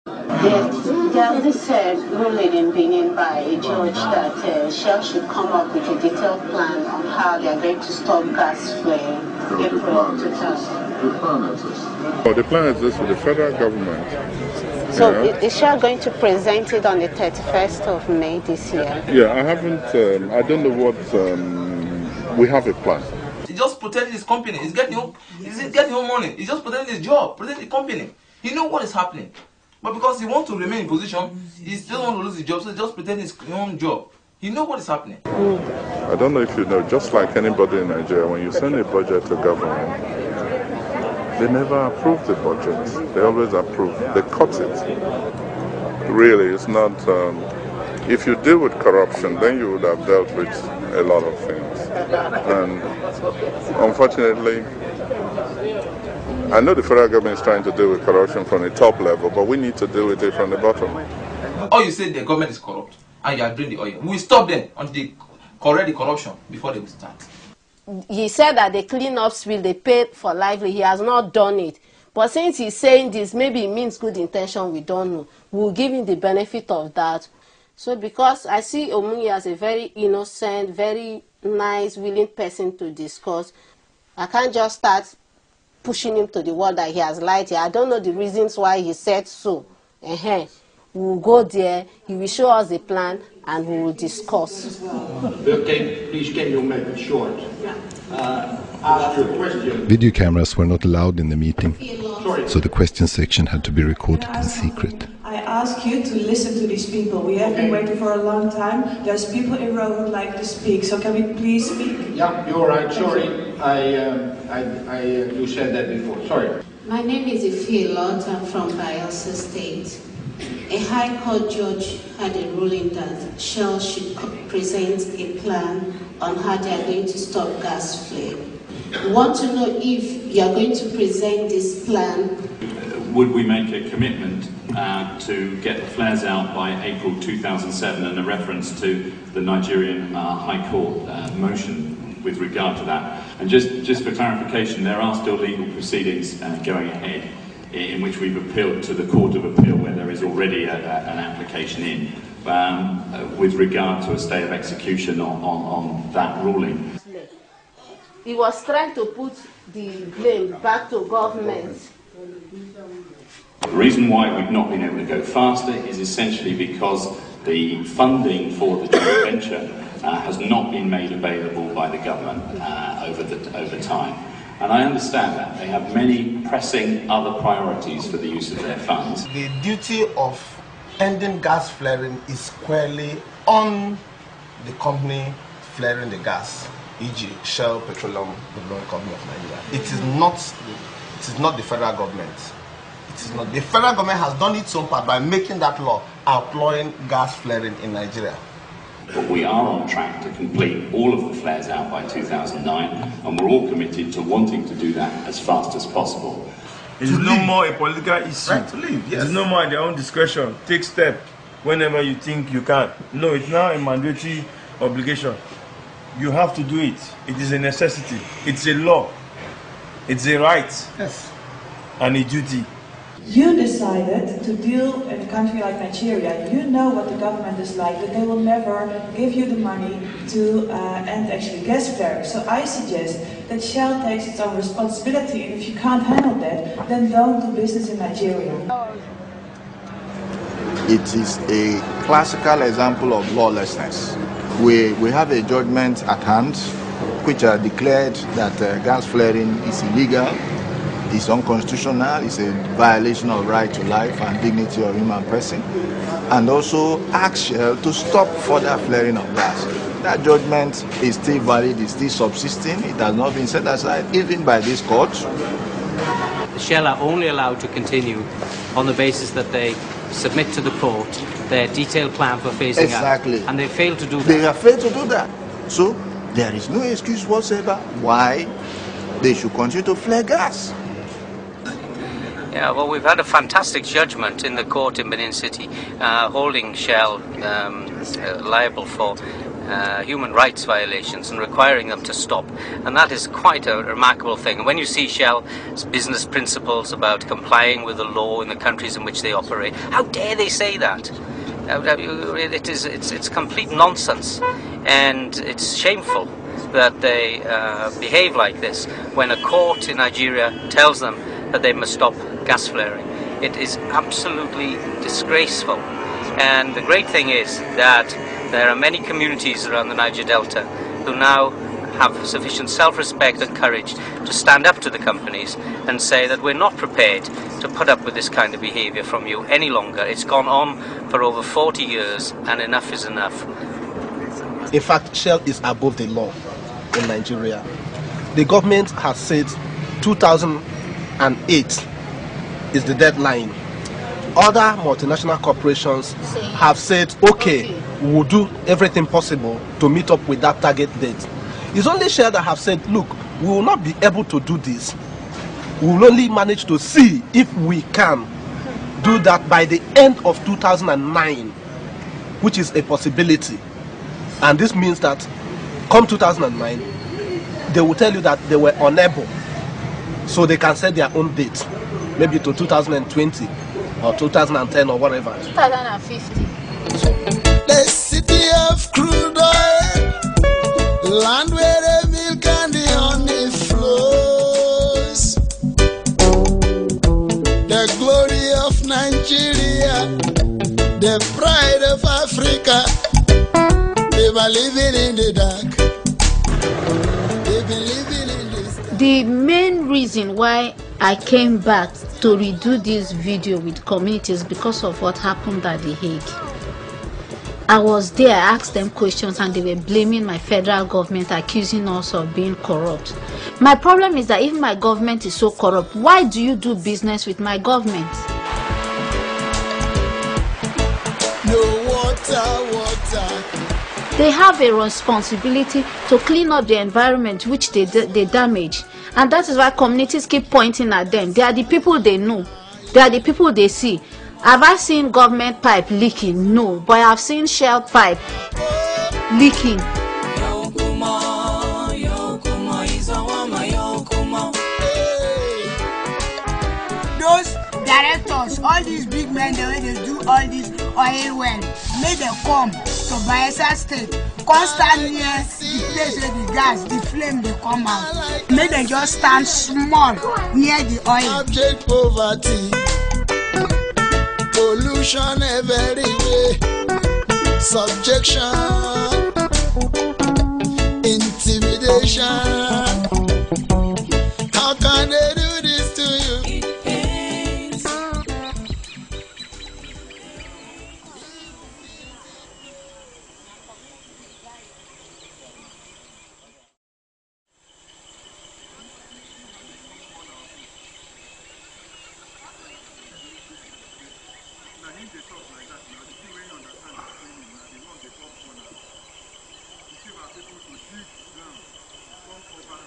There's this ruling in Benin by a judge that Shell should come up with a detailed plan on how they are going to stop gas flaring April 2000. The plan exists with the federal government. So is Shell going to present it on the 31st of May this year? Yeah, I haven't, I don't know what, we have a plan. He's just protecting his company. He's getting home money. He's just protecting his job, protecting the company. He knows what is happening. But because he wants to remain in position, he still wants to lose his job, so he just pretend his own job. He knows what is happening. I don't know if you know, just like anybody in Nigeria, when you send a budget to government, they never approve the budget. They always approve. They cut it. Really, it's not... if you deal with corruption, then you would have dealt with a lot of things. And unfortunately, I know the federal government is trying to deal with corruption from the top level, but we need to deal with it from the bottom. Oh, you say the government is corrupt and you are doing the oil. We stop them until they correct the corruption before they will start. He said that the cleanups will they pay for lively. He has not done it. But since he's saying this, maybe it means good intention, we don't know. We'll give him the benefit of that. So because I see Omunyi as a very innocent, very nice, willing person to discuss, I can't just start pushing him to the wall that he has lied here. I don't know the reasons why he said so. We'll go there, he will show us the plan, and we will discuss. Okay, please can you make it short? Ask your question. Video cameras were not allowed in the meeting, so the question section had to be recorded in secret. I ask you to listen to these people. We have been waiting for a long time. There's people in row who would like to speak, so can we please speak? Yeah, you're right. Sorry, you said that before. Sorry. My name is Ifeolot. I'm from Bayelsa State. A High Court judge had a ruling that Shell should present a plan on how they are going to stop gas flaring. We want to know if you are going to present this plan. Would we make a commitment to get the flares out by April 2007, and a reference to the Nigerian High Court motion with regard to that? And just for clarification, there are still legal proceedings going ahead in which we've appealed to the Court of Appeal, where there is already an application in with regard to a stay of execution on that ruling. He was trying to put the blame back to government. The reason why we've not been able to go faster is essentially because the funding for the joint venture has not been made available by the government over time. And I understand that. They have many pressing other priorities for the use of their funds. The duty of ending gas flaring is squarely on the company flaring the gas, e.g. Shell Petroleum Development Company of Nigeria. It is not the federal government. It is not. The federal government has done its own part by making that law outlawing gas flaring in Nigeria. But we are on track to complete all of the flares out by 2009, and we're all committed to wanting to do that as fast as possible. It's no more a political issue. Right to leave, yes. It's no more at their own discretion. Take steps whenever you think you can. No, it's now a mandatory obligation. You have to do it. It is a necessity. It's a law. It's a right. Yes. And a duty. You decided to deal in a country like Nigeria. You know what the government is like, that they will never give you the money to end actually gas flaring. So I suggest that Shell takes its own responsibility, and if you can't handle that, then don't do business in Nigeria. It is a classical example of lawlessness. We have a judgment at hand which declared that gas flaring is illegal, is unconstitutional, is a violation of right to life and dignity of human person, and also asked Shell to stop further flaring of gas. That judgment is still valid, is still subsisting, it has not been set aside even by this court. Shell are only allowed to continue on the basis that they submit to the court their detailed plan for phasing out. And they fail to do that. They have failed to do that. So there is no excuse whatsoever why they should continue to flare gas. Yeah, well, we've had a fantastic judgment in the court in Benin City holding Shell liable for human rights violations and requiring them to stop, and that is quite a remarkable thing. And when you see Shell's business principles about complying with the law in the countries in which they operate, how dare they say that? It's complete nonsense, and it's shameful that they behave like this when a court in Nigeria tells them that they must stop gas flaring. It is absolutely disgraceful. And the great thing is that there are many communities around the Niger Delta who now have sufficient self-respect and courage to stand up to the companies and say that we're not prepared to put up with this kind of behavior from you any longer. It's gone on for over 40 years and enough is enough. In fact, Shell is above the law in Nigeria. The government has said 2008 is the deadline. Other multinational corporations have said, okay, we'll do everything possible to meet up with that target date. It's only Shell that have said, look, we will not be able to do this. We will only manage to see if we can do that by the end of 2009, which is a possibility. And this means that come 2009, they will tell you that they were unable. So they can set their own date, maybe to 2020 or 2010 or whatever. 2050. The city of crude oil, land where the milk and the honey flows. The glory of Nigeria, the pride of Africa. They were living in the dark. They've been living in this dark. The main reason why I came back to redo this video with communities because of what happened at The Hague. I was there, I asked them questions and they were blaming my federal government, accusing us of being corrupt. My problem is that if my government is so corrupt, why do you do business with my government? No water. They have a responsibility to clean up the environment which they damage. And that is why communities keep pointing at them. They are the people they know. They are the people they see. Have I seen government pipe leaking? No. But I have seen Shell pipe leaking. Those directors, all these big men, the way they do all this oil well, may they come to Bayelsa State, constant near the place where the gas, the flame they come out. May they just stand small near the oil. Abject poverty, pollution everywhere, subjection, intimidation. How can they do this to you? People to dig ground, come cover